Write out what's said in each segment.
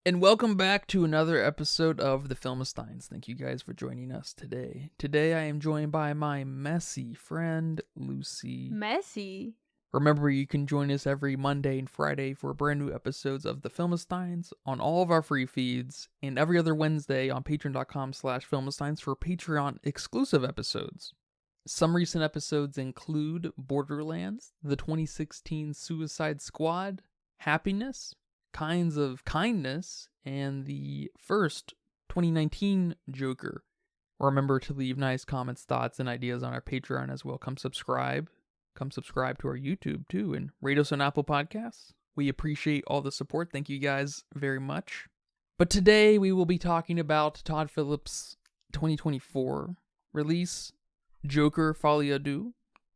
And welcome back to another episode of the Filmistines. Thank you guys for joining us today. Today I am joined by my messy friend, Lucy. Messy? Remember, you can join us every Monday and Friday for brand new episodes of the Filmistines on all of our free feeds, and every other Wednesday on patreon.com/Filmistines for Patreon exclusive episodes. Some recent episodes include Borderlands, the 2016 Suicide Squad, Happiness, Kinds of Kindness, and the first 2019 Joker. Remember to leave nice comments, thoughts, and ideas on our Patreon as well. Come subscribe to our YouTube too, and rate us on Apple Podcasts. We appreciate all the support. Thank you guys very much. But today we will be talking about Todd Phillips' 2024 release, Joker Folie,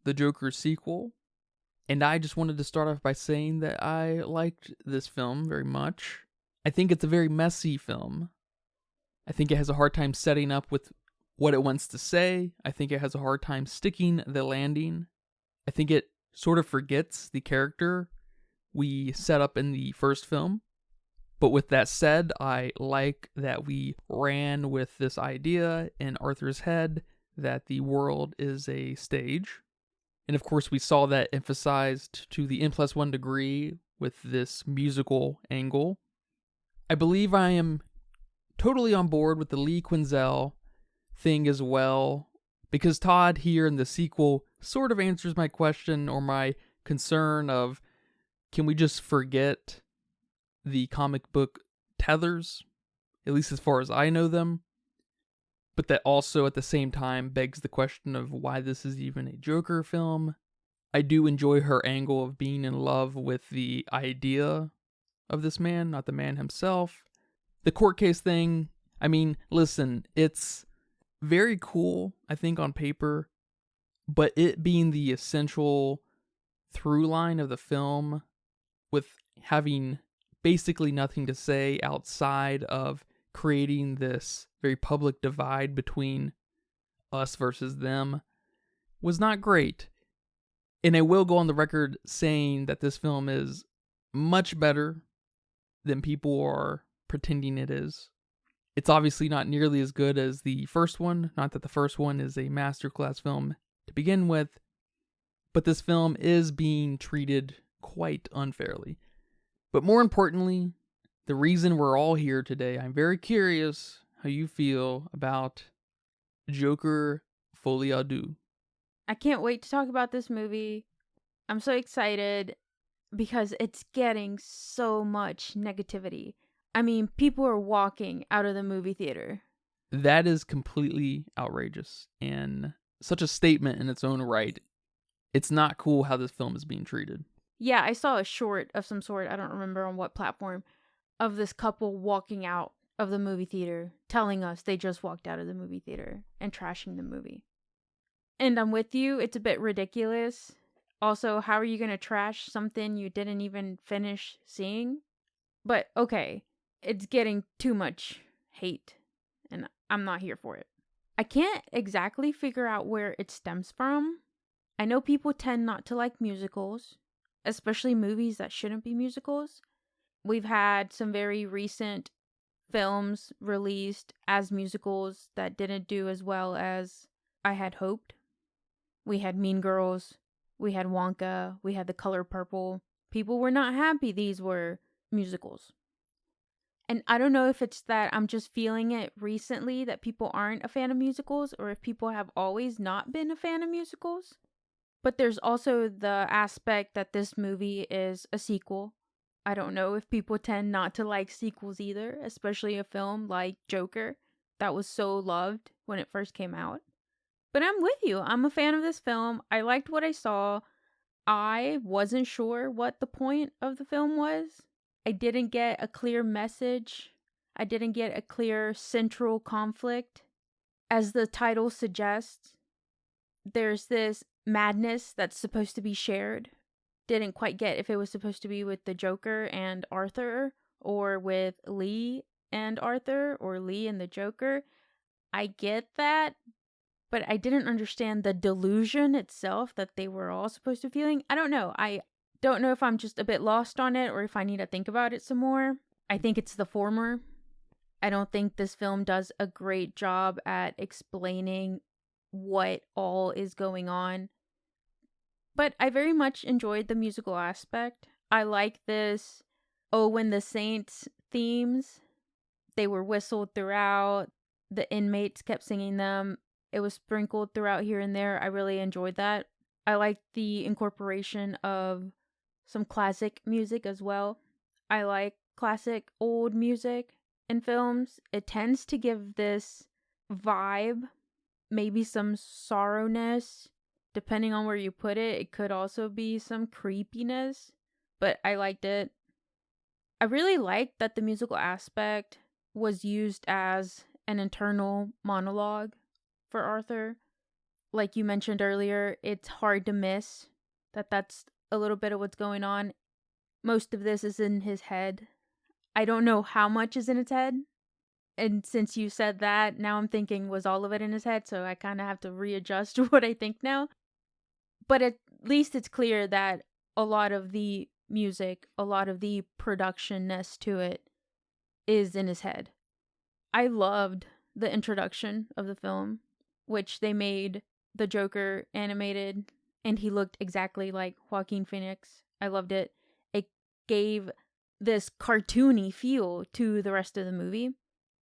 the Joker sequel. And I just wanted to start off by saying that I liked this film very much. I think it's a very messy film. I think it has a hard time setting up with what it wants to say. I think it has a hard time sticking the landing. I think it sort of forgets the character we set up in the first film. But with that said, I like that we ran with this idea in Arthur's head that the world is a stage. And of course, we saw that emphasized to the N+1 degree with this musical angle. I believe I am totally on board with the Lee Quinzel thing as well, because Todd here in the sequel sort of answers my question or my concern of, can we just forget the comic book tethers, at least as far as I know them? But that also at the same time begs the question of why this is even a Joker film. I do enjoy her angle of being in love with the idea of this man, not the man himself. The court case thing, I mean, listen, it's very cool, I think, on paper, but it being the essential through line of the film, with having basically nothing to say outside of creating this very public divide between us versus them, was not great. And I will go on the record saying that this film is much better than people are pretending it is. It's obviously not nearly as good as the first one, not that the first one is a masterclass film to begin with, but this film is being treated quite unfairly. But more importantly, the reason we're all here today, I'm very curious how you feel about Joker Folie à Deux. I can't wait to talk about this movie. I'm so excited because it's getting so much negativity. I mean, people are walking out of the movie theater. That is completely outrageous and such a statement in its own right. It's not cool how this film is being treated. Yeah, I saw a short of some sort, I don't remember on what platform, of this couple walking out of the movie theater, telling us they just walked out of the movie theater and trashing the movie. And I'm with you, it's a bit ridiculous. Also, how are you going to trash something you didn't even finish seeing? But okay, it's getting too much hate, and I'm not here for it. I can't exactly figure out where it stems from. I know people tend not to like musicals, especially movies that shouldn't be musicals. We've had some very recent films released as musicals that didn't do as well as I had hoped. We had Mean Girls, we had Wonka, we had The Color Purple. People were not happy these were musicals. And I don't know if it's that I'm just feeling it recently that people aren't a fan of musicals, or if people have always not been a fan of musicals. But there's also the aspect that this movie is a sequel. I don't know if people tend not to like sequels either, especially a film like Joker that was so loved when it first came out. But I'm with you. I'm a fan of this film. I liked what I saw. I wasn't sure what the point of the film was. I didn't get a clear message. I didn't get a clear central conflict. As the title suggests, there's this madness that's supposed to be shared. Didn't quite get if it was supposed to be with the Joker and Arthur, or with Lee and Arthur, or Lee and the Joker. I get that, but I didn't understand the delusion itself that they were all supposed to be feeling. I don't know. I don't know if I'm just a bit lost on it or if I need to think about it some more. I think it's the former. I don't think this film does a great job at explaining what all is going on. But I very much enjoyed the musical aspect. I like this Oh When the Saints themes. They were whistled throughout. The inmates kept singing them. It was sprinkled throughout here and there. I really enjoyed that. I liked the incorporation of some classic music as well. I like classic old music in films. It tends to give this vibe, maybe some sorrowness. Depending on where you put it, it could also be some creepiness, but I liked it. I really liked that the musical aspect was used as an internal monologue for Arthur. Like you mentioned earlier, it's hard to miss that that's a little bit of what's going on. Most of this is in his head. I don't know how much is in his head. And since you said that, now I'm thinking, was all of it in his head? So I kind of have to readjust what I think now. But at least it's clear that a lot of the music, a lot of the production-ness to it is in his head. I loved the introduction of the film, which they made the Joker animated, and he looked exactly like Joaquin Phoenix. I loved it. It gave this cartoony feel to the rest of the movie,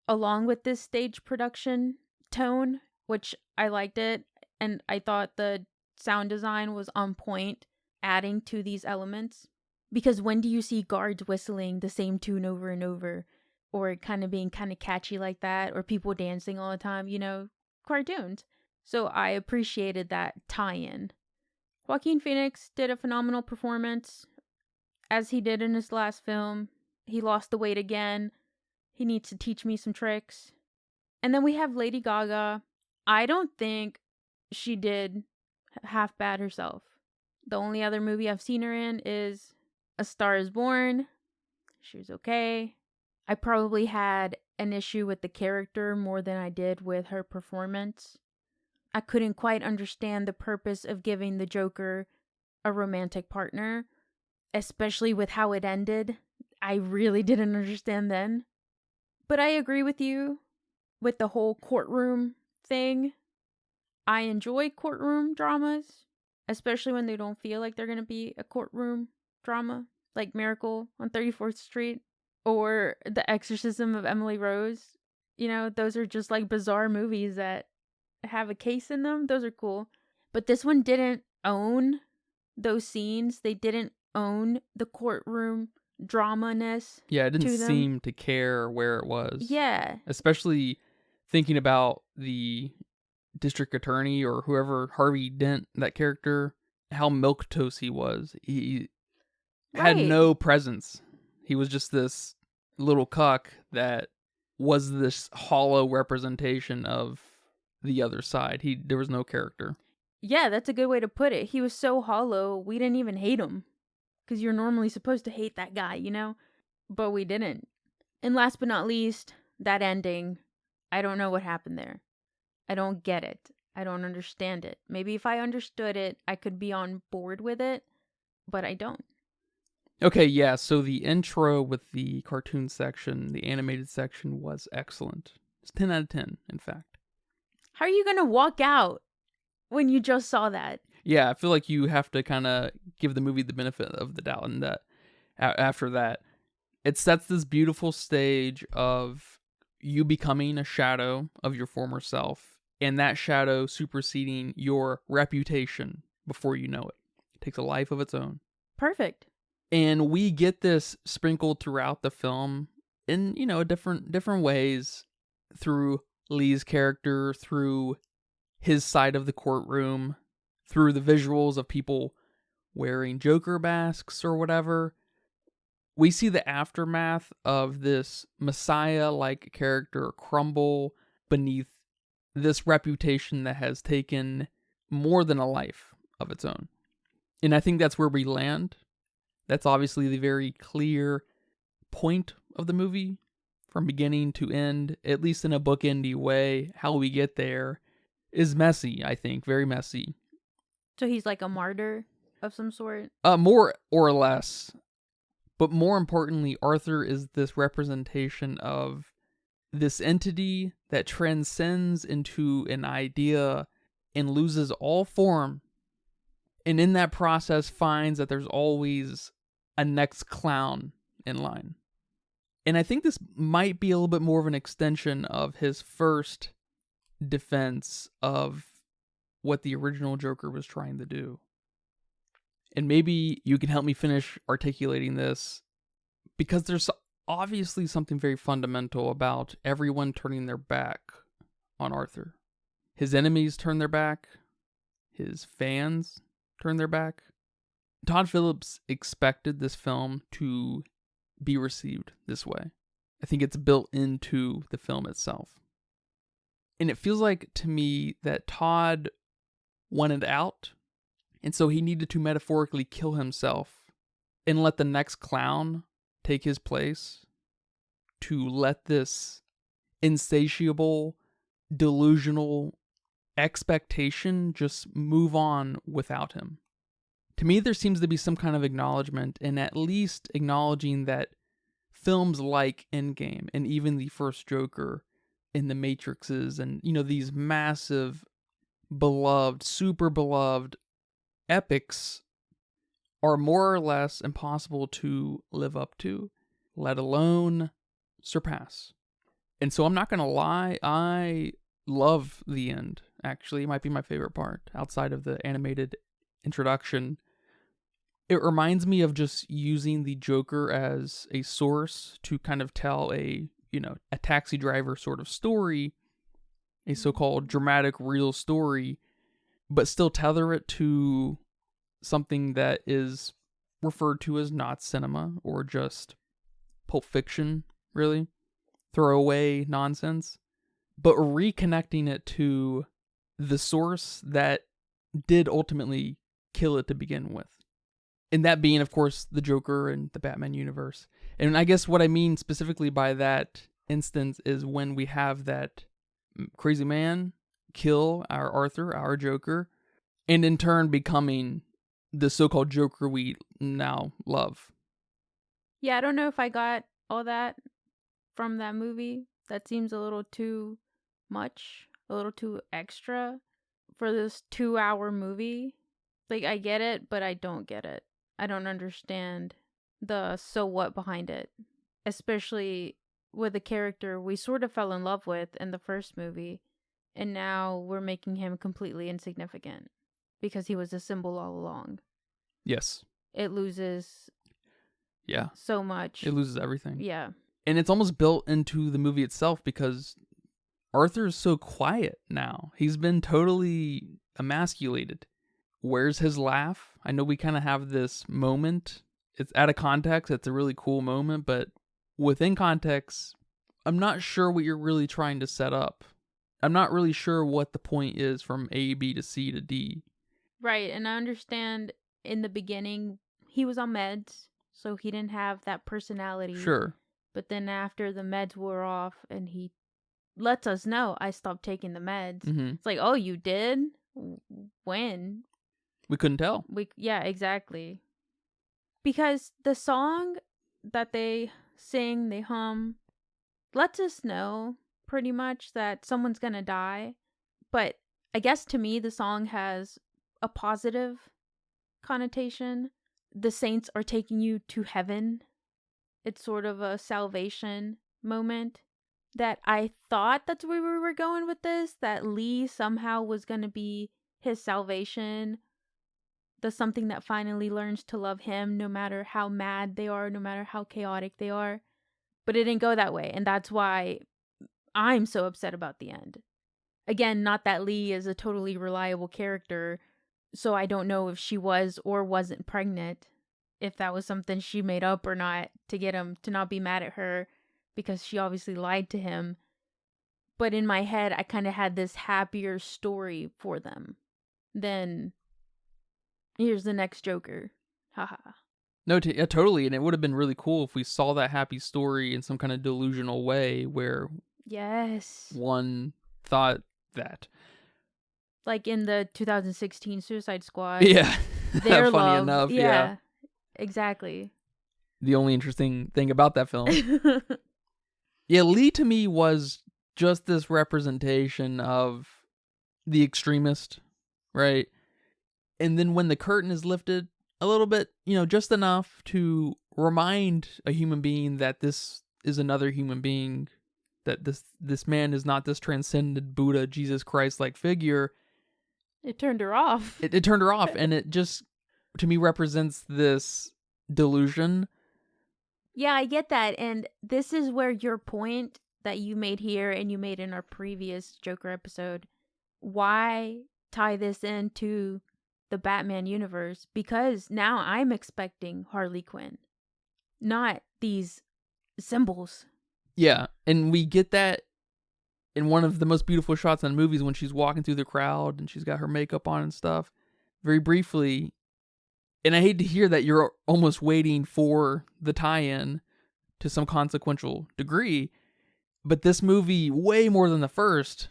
along with this stage production tone, which I liked it, and I thought the sound design was on point, adding to these elements. Because when do you see guards whistling the same tune over and over, or kind of being kind of catchy like that, or people dancing all the time, cartoons. So I appreciated that tie-in. Joaquin Phoenix did a phenomenal performance, as he did in his last film. He lost the weight again. He needs to teach me some tricks. And then we have Lady Gaga. I don't think she did half bad herself. The only other movie I've seen her in is A Star is Born. She was okay. I probably had an issue with the character more than I did with her performance. I couldn't quite understand the purpose of giving the Joker a romantic partner, especially with how it ended. I really didn't understand then. But I agree with you with the whole courtroom thing. I enjoy courtroom dramas, especially when they don't feel like they're going to be a courtroom drama, like Miracle on 34th Street or The Exorcism of Emily Rose. Those are just like bizarre movies that have a case in them. Those are cool. But this one didn't own those scenes. They didn't own the courtroom drama-ness. Yeah, it didn't seem to care where it was. Yeah. Especially thinking about the district attorney or whoever, Harvey Dent, that character, how milquetoast he was. He had no presence. He was just this little cuck that was this hollow representation of the other side. There was no character. Yeah, that's a good way to put it. He was so hollow, we didn't even hate him. Because you're normally supposed to hate that guy, But we didn't. And last but not least, that ending. I don't know what happened there. I don't get it. I don't understand it. Maybe if I understood it, I could be on board with it. But I don't. Okay, yeah, so the intro with the cartoon section, the animated section, was excellent. It's 10 out of 10, in fact. How are you going to walk out when you just saw that? Yeah, I feel like you have to kind of give the movie the benefit of the doubt, and that after that, it sets this beautiful stage of you becoming a shadow of your former self, and that shadow superseding your reputation before you know it. It takes a life of its own. Perfect. And we get this sprinkled throughout the film in, different ways, through Lee's character, through his side of the courtroom, through the visuals of people wearing Joker masks or whatever. We see the aftermath of this Messiah-like character crumble beneath this reputation that has taken more than a life of its own. And I think that's where we land. That's obviously the very clear point of the movie, from beginning to end, at least in a bookendy way. How we get there is messy, I think, very messy. So he's like a martyr of some sort? More or less. But more importantly, Arthur is this representation of this entity that transcends into an idea and loses all form, and in that process finds that there's always a next clown in line. And I think this might be a little bit more of an extension of his first defense of what the original Joker was trying to do. And maybe you can help me finish articulating this, because there's obviously something very fundamental about everyone turning their back on Arthur. His enemies turn their back. His fans turn their back. Todd Phillips expected this film to be received this way. I think it's built into the film itself. And it feels like to me that Todd wanted out, and so he needed to metaphorically kill himself and let the next clown take his place, to let this insatiable, delusional expectation just move on without him. To me, there seems to be some kind of acknowledgement, and at least acknowledging that films like Endgame and even the first Joker in the Matrixes and, these massive, beloved, super beloved epics are more or less impossible to live up to, let alone surpass. And so I'm not going to lie, I love the end, actually. It might be my favorite part, outside of the animated introduction. It reminds me of just using the Joker as a source to kind of tell a taxi driver sort of story, a so-called dramatic, real story, but still tether it to something that is referred to as not cinema, or just Pulp Fiction, really. Throwaway nonsense. But reconnecting it to the source that did ultimately kill it to begin with. And that being, of course, the Joker and the Batman universe. And I guess what I mean specifically by that instance is when we have that crazy man kill our Arthur, our Joker, and in turn becoming the so-called Joker we now love. Yeah, I don't know if I got all that from that movie. That seems a little too much, a little too extra for this 2-hour movie. Like, I get it, but I don't get it. I don't understand the so what behind it. Especially with a character we sort of fell in love with in the first movie, and now we're making him completely insignificant because he was a symbol all along. Yes. It loses so much. It loses everything. Yeah. And it's almost built into the movie itself, because Arthur is so quiet now. He's been totally emasculated. Where's his laugh? I know we kind of have this moment. It's out of context. It's a really cool moment, but within context, I'm not sure what you're really trying to set up. I'm not really sure what the point is from A, B to C to D. Right, and I understand in the beginning he was on meds, so he didn't have that personality. Sure. But then after the meds wore off and he lets us know, I stopped taking the meds. Mm-hmm. It's like, oh, you did? When? We couldn't tell. Yeah, exactly. Because the song that they sing, they hum, lets us know pretty much that someone's gonna die. But I guess to me, the song has a positive connotation. The saints are taking you to heaven. It's sort of a salvation moment that I thought that's where we were going with this, that Lee somehow was going to be his salvation, the something that finally learns to love him no matter how mad they are, no matter how chaotic they are. But it didn't go that way, and that's why I'm so upset about the end. Again, not that Lee is a totally reliable character, so I don't know if she was or wasn't pregnant, if that was something she made up or not to get him to not be mad at her, because she obviously lied to him. But in my head, I kind of had this happier story for them than here's the next Joker. Haha. No, totally. And it would have been really cool if we saw that happy story in some kind of delusional way where one thought that. Like in the 2016 Suicide Squad. Yeah. Their Funny love. enough. Yeah. Exactly. the only interesting thing about that film. Yeah, Lee to me was just this representation of the extremist, right? And then when the curtain is lifted a little bit, just enough to remind a human being that this is another human being, that this man is not this transcended Buddha, Jesus Christ-like figure. It turned her off. It turned her off, and it just, to me, represents this delusion. Yeah, I get that. And this is where your point that you made here and you made in our previous Joker episode, why tie this into the Batman universe? Because now I'm expecting Harley Quinn, not these symbols. Yeah, and we get that in one of the most beautiful shots in the movies when she's walking through the crowd and she's got her makeup on and stuff. Very briefly, and I hate to hear that you're almost waiting for the tie-in to some consequential degree, but this movie, way more than the first,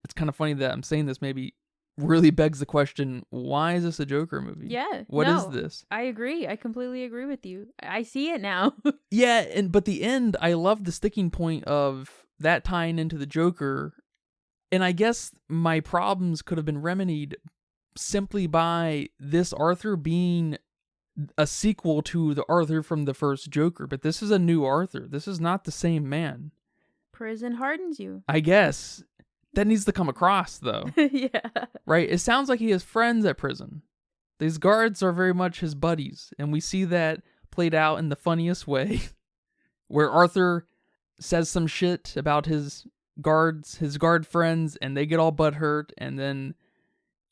it's kind of funny that I'm saying this, maybe really begs the question, why is this a Joker movie? Yeah. What is this? I agree. I completely agree with you. I see it now. Yeah, but the end, I love the sticking point of that tying into the Joker, and I guess my problems could have been remedied simply by this Arthur being a sequel to the Arthur from the first Joker, but this is a new Arthur. This is not the same man. Prison hardens you. I guess. That needs to come across, though. Yeah. Right? It sounds like he has friends at prison. These guards are very much his buddies, and we see that played out in the funniest way, where Arthur says some shit about his guard friends, and they get all butthurt, and then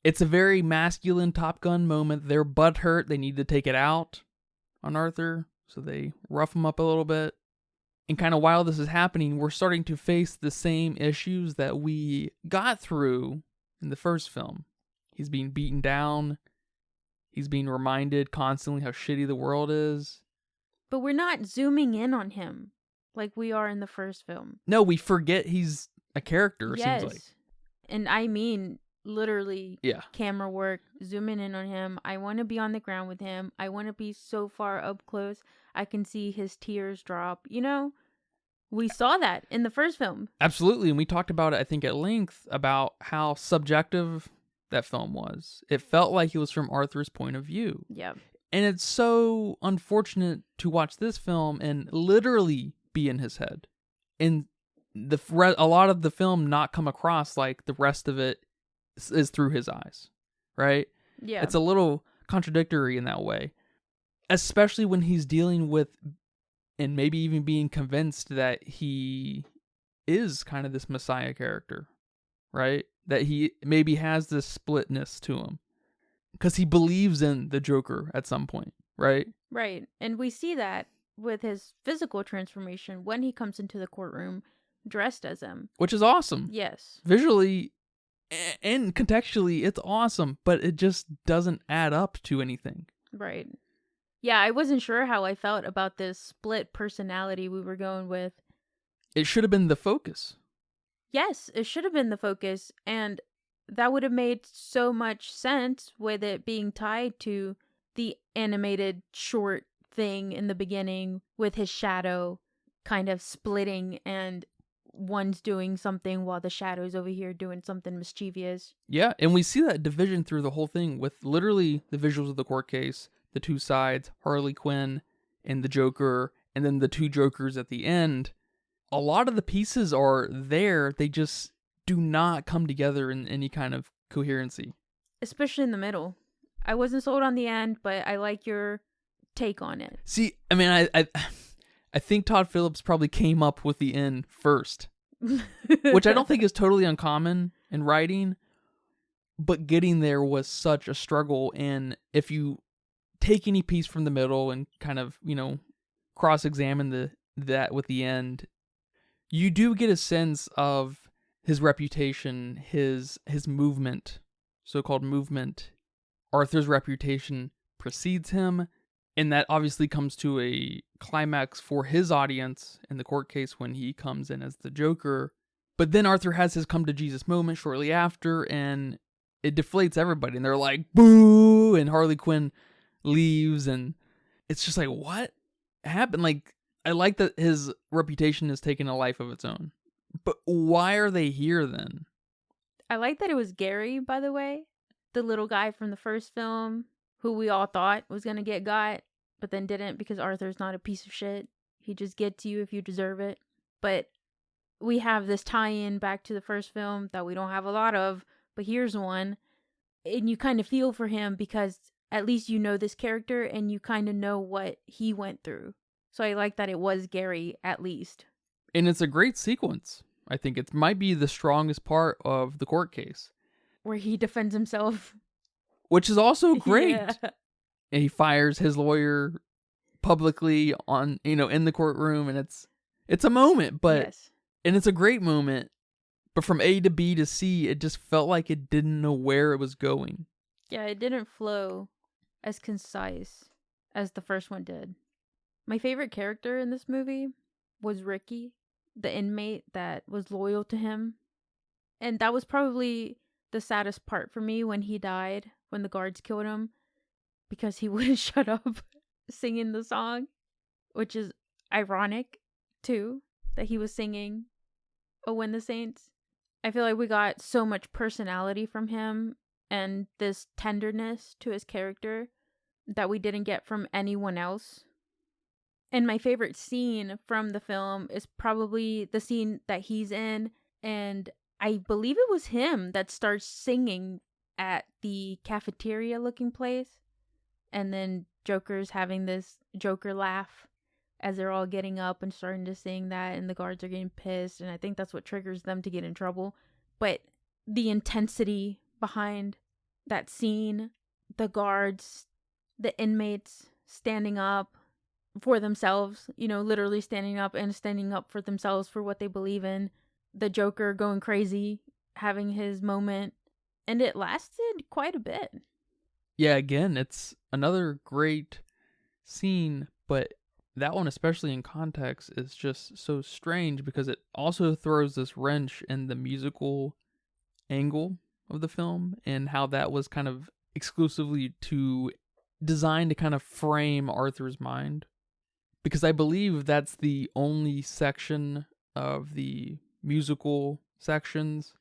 it's a very masculine Top Gun moment. They're butthurt. They need to take it out on Arthur, so they rough him up a little bit. And kind of while this is happening, we're starting to face the same issues that we got through in the first film. He's being beaten down. He's being reminded constantly how shitty the world is. But we're not zooming in on him like we are in the first film. No, we forget he's a character, it seems like. And I mean, literally, camera work, zooming in on him. I want to be on the ground with him. I want to be so far up close I can see his tears drop. We saw that in the first film. Absolutely, and we talked about it, I think, at length, about how subjective that film was. It felt like it was from Arthur's point of view. Yeah. And it's so unfortunate to watch this film and literally be in his head. And a lot of the film not come across like the rest of it is through his eyes, right? Yeah. It's a little contradictory in that way. Especially when he's dealing with, and maybe even being convinced that he is kind of this Messiah character, right? That he maybe has this splitness to him. Because he believes in the Joker at some point, right? Right. And we see that with his physical transformation when he comes into the courtroom dressed as him. Which is awesome. Yes. Visually and contextually, it's awesome, but it just doesn't add up to anything. Right. Yeah, I wasn't sure how I felt about this split personality we were going with. It should have been the focus. Yes, it should have been the focus, and that would have made so much sense with it being tied to the animated short thing in the beginning with his shadow kind of splitting and one's doing something while the shadow's over here doing something mischievous. Yeah, and we see that division through the whole thing with literally the visuals of the court case, the two sides, Harley Quinn and the Joker, and then the two Jokers at the end. A lot of the pieces are there, they just do not come together in any kind of coherency. Especially in the middle. I wasn't sold on the end, but I like your take on it. See, I mean, I think Todd Phillips probably came up with the end first, which I don't think is totally uncommon in writing, but getting there was such a struggle. And if you take any piece from the middle and kind of, cross-examine that with the end, you do get a sense of his reputation, his movement, so-called movement. Arthur's reputation precedes him, and that obviously comes to a climax for his audience in the court case when he comes in as the Joker. But then Arthur has his come-to-Jesus moment shortly after, and it deflates everybody, and they're like, boo, and Harley Quinn leaves, and it's just like, what? happen? Like, I like that his reputation has taken a life of its own. But why are they here then? I like that it was Gary, by the way, the little guy from the first film who we all thought was going to get got, but then didn't because Arthur's not a piece of shit. He just gets you if you deserve it. But we have this tie-in back to the first film that we don't have a lot of, but here's one. And you kind of feel for him because at least you know this character and you kind of know what he went through. So I like that it was Gary, at least. And it's a great sequence. I think it might be the strongest part of the court case. Where he defends himself. Which is also great. Yeah. And he fires his lawyer publicly on, in the courtroom, and it's a moment, but yes. And it's a great moment, but from A to B to C, it just felt like it didn't know where it was going. Yeah, it didn't flow as concise as the first one did. My favorite character in this movie was Ricky, the inmate that was loyal to him. And that was probably the saddest part for me when he died, when the guards killed him, because he wouldn't shut up singing the song, which is ironic, too, that he was singing "Oh When the Saints." I feel like we got so much personality from him and this tenderness to his character that we didn't get from anyone else. And my favorite scene from the film is probably the scene that he's in, and I believe it was him that starts singing at the cafeteria looking place, and then Joker's having this Joker laugh as they're all getting up and starting to sing that, and the guards are getting pissed, and I think that's what triggers them to get in trouble. But the intensity behind that scene, the guards, the inmates standing up for themselves, literally standing up and standing up for themselves for what they believe in, the Joker going crazy, having his moment, and it lasted quite a bit. Yeah, again, it's another great scene, but that one, especially in context, is just so strange because it also throws this wrench in the musical angle of the film and how that was kind of exclusively designed to kind of frame Arthur's mind. Because I believe that's the only section of the musical sections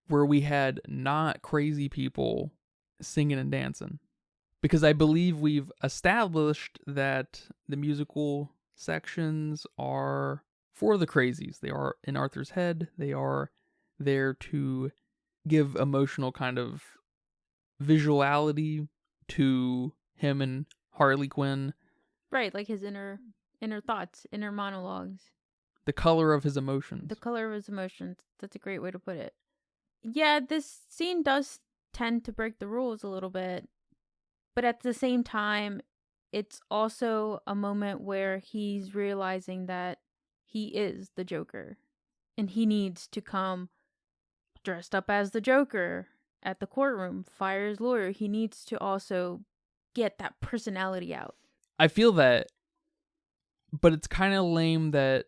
where we had not crazy people singing and dancing. Because I believe we've established that the musical sections are for the crazies. They are in Arthur's head. They are there to give emotional kind of visuality to him and Harley Quinn. Right, like his inner thoughts, inner monologues. The color of his emotions. The color of his emotions. That's a great way to put it. Yeah, this scene does tend to break the rules a little bit. But at the same time, it's also a moment where he's realizing that he is the Joker. And he needs to come dressed up as the Joker at the courtroom, fire his lawyer. He needs to also get that personality out. I feel that, but it's kind of lame that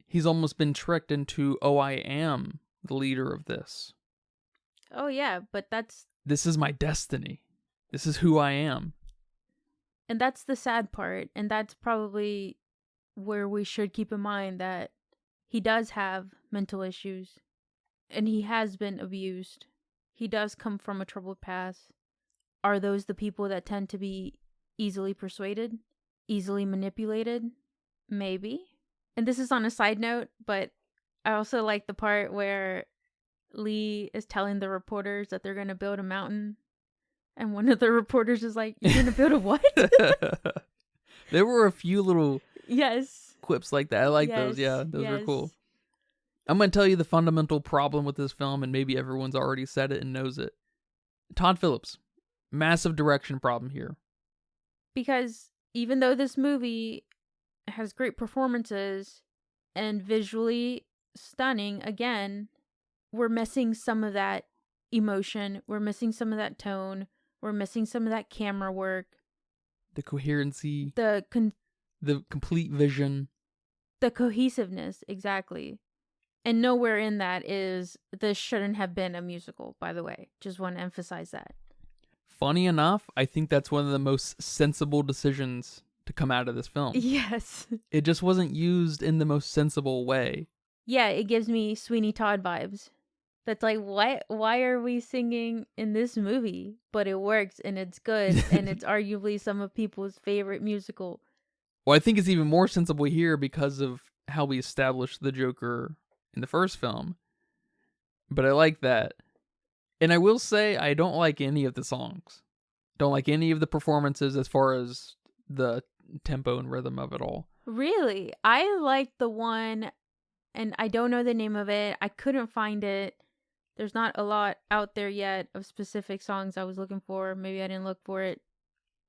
he's almost been tricked into, oh, I am the leader of this. Oh, yeah, but this is my destiny. This is who I am. And that's the sad part. And that's probably where we should keep in mind that he does have mental issues. And he has been abused. He does come from a troubled past. Are those the people that tend to be easily persuaded? Easily manipulated? Maybe. And this is on a side note, but I also like the part where Lee is telling the reporters that they're going to build a mountain. And one of the reporters is like, you're going to build a what? There were a few little yes quips like that. I like those. Yeah, those were cool. I'm going to tell you the fundamental problem with this film, and maybe everyone's already said it and knows it. Todd Phillips. Massive direction problem here. Because even though this movie has great performances and visually stunning, again, we're missing some of that emotion. We're missing some of that tone. We're missing some of that camera work. The coherency. The complete vision. The cohesiveness, exactly. And nowhere in that is this shouldn't have been a musical, by the way. Just want to emphasize that. Funny enough, I think that's one of the most sensible decisions to come out of this film. Yes. It just wasn't used in the most sensible way. Yeah, it gives me Sweeney Todd vibes. That's like, what? Why are we singing in this movie? But it works and it's good and it's arguably some of people's favorite musical. Well, I think it's even more sensible here because of how we established the Joker in the first film. But I like that. And I will say, I don't like any of the songs. Don't like any of the performances as far as the tempo and rhythm of it all. Really? I like the one, and I don't know the name of it. I couldn't find it. There's not a lot out there yet of specific songs I was looking for. Maybe I didn't look for it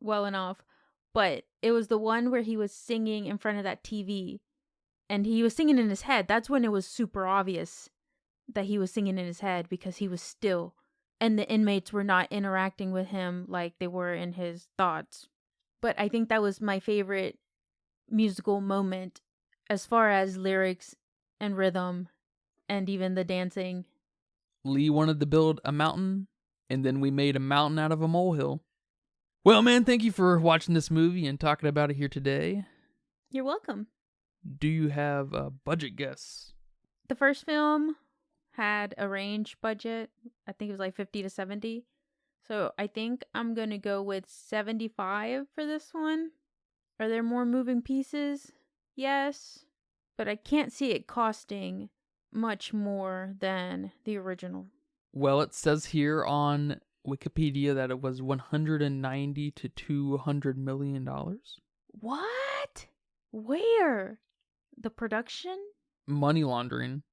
well enough. But it was the one where he was singing in front of that TV. And he was singing in his head. That's when it was super obvious that he was singing in his head because he was still. And the inmates were not interacting with him like they were in his thoughts. But I think that was my favorite musical moment as far as lyrics and rhythm and even the dancing. Lee wanted to build a mountain, and then we made a mountain out of a molehill. Well, man, thank you for watching this movie and talking about it here today. You're welcome. Do you have a budget guess? The first film had a range budget. I think it was like 50 to 70. So I think I'm going to go with 75 for this one. Are there more moving pieces? Yes. But I can't see it costing much more than the original. Well, it says here on Wikipedia that it was $190 to $200 million. What? Where? The production? Money laundering.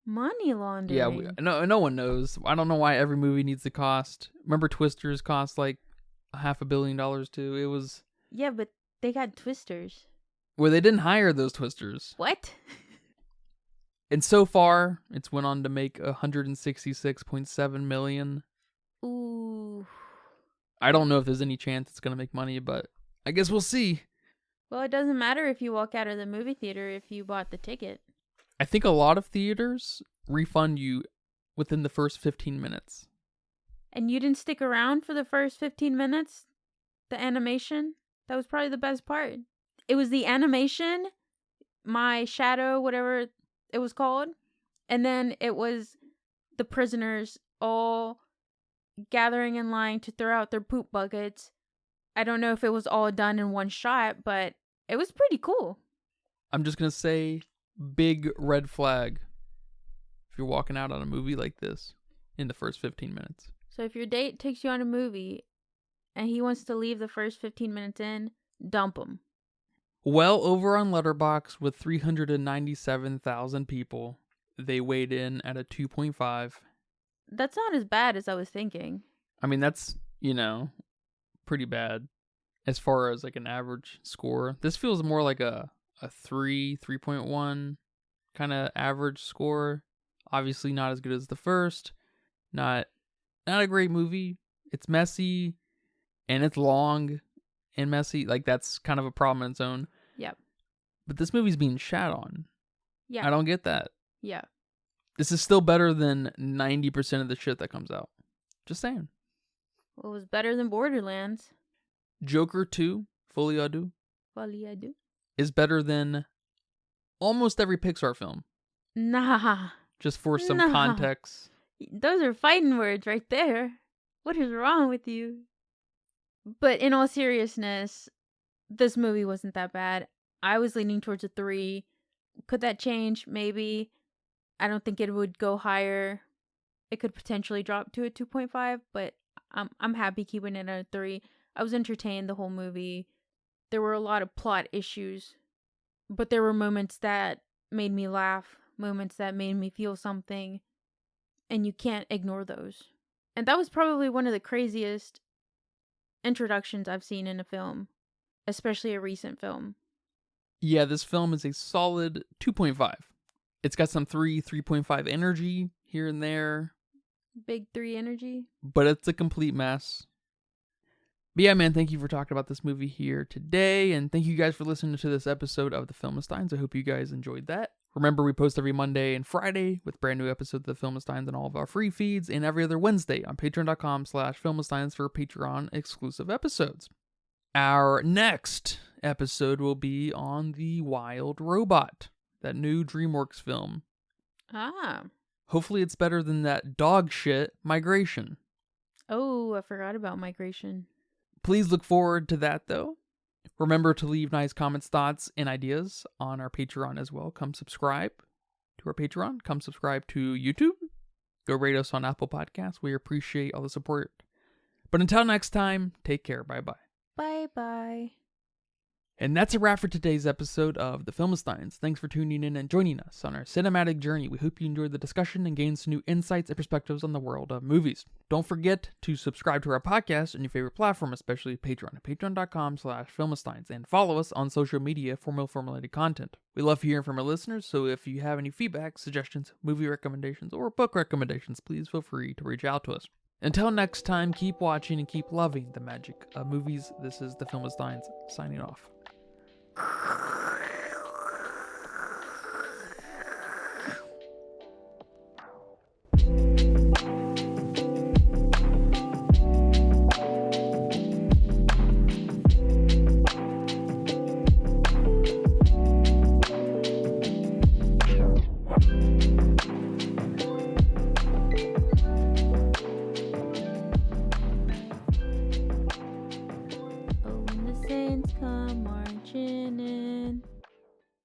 Money laundering? Yeah, no one knows. I don't know why every movie needs to cost. Remember Twisters cost like $500 million too? It was... Yeah, but they got Twisters. Well, they didn't hire those Twisters. What? And so far, it's went on to make $166.7 million. Ooh. I don't know if there's any chance it's going to make money, but I guess we'll see. Well, it doesn't matter if you walk out of the movie theater if you bought the ticket. I think a lot of theaters refund you within the first 15 minutes. And you didn't stick around for the first 15 minutes? The animation? That was probably the best part. It was the animation, my shadow, whatever it was called. And then it was the prisoners all gathering in line to throw out their poop buckets. I don't know if it was all done in one shot, but it was pretty cool. I'm just going to say, big red flag if you're walking out on a movie like this in the first 15 minutes. So if your date takes you on a movie and he wants to leave the first 15 minutes in, dump him. Well, over on Letterboxd with 397,000 people, they weighed in at a 2.5. That's not as bad as I was thinking. I mean, that's, pretty bad as far as like an average score. This feels more like a 3.1 kind of average score. Obviously not as good as the first. Not a great movie. It's messy and it's long and messy. Like that's kind of a problem in its own. Yep. But this movie's being shat on. Yeah. I don't get that. Yeah. This is still better than 90% of the shit that comes out. Just saying. Well, it was better than Borderlands. Joker 2, Folie, Folie is better than almost every Pixar film. Nah. Just for some context. Those are fighting words right there. What is wrong with you? But in all seriousness, this movie wasn't that bad. I was leaning towards a 3. Could that change? Maybe. I don't think it would go higher. It could potentially drop to a 2.5, but I'm happy keeping it at a 3. I was entertained the whole movie. There were a lot of plot issues, but there were moments that made me laugh, moments that made me feel something, and you can't ignore those. And that was probably one of the craziest introductions I've seen in a film, especially a recent film. Yeah, this film is a solid 2.5. It's got some 3.5 energy here and there. Big 3 energy. But it's a complete mess. But yeah, man, thank you for talking about this movie here today. And thank you guys for listening to this episode of The Filmistines. I hope you guys enjoyed that. Remember, we post every Monday and Friday with brand new episodes of The Filmistines and all of our free feeds, and every other Wednesday on patreon.com/Filmistines for Patreon exclusive episodes. Our next episode will be on The Wild Robot, that new DreamWorks film. Ah. Hopefully it's better than that dog shit Migration. Oh, I forgot about Migration. Please look forward to that, though. Remember to leave nice comments, thoughts, and ideas on our Patreon as well. Come subscribe to our Patreon. Come subscribe to YouTube. Go rate us on Apple Podcasts. We appreciate all the support. But until next time, take care. Bye-bye. Bye-bye. And that's a wrap for today's episode of The Filmsteins. Thanks for tuning in and joining us on our cinematic journey. We hope you enjoyed the discussion and gained some new insights and perspectives on the world of movies. Don't forget to subscribe to our podcast on your favorite platform, especially Patreon at patreon.com/filmsteins, and follow us on social media for more film-related content. We love hearing from our listeners, so if you have any feedback, suggestions, movie recommendations, or book recommendations, please feel free to reach out to us. Until next time, keep watching and keep loving the magic of movies. This is The Filmsteins signing off. Oh, when the saints come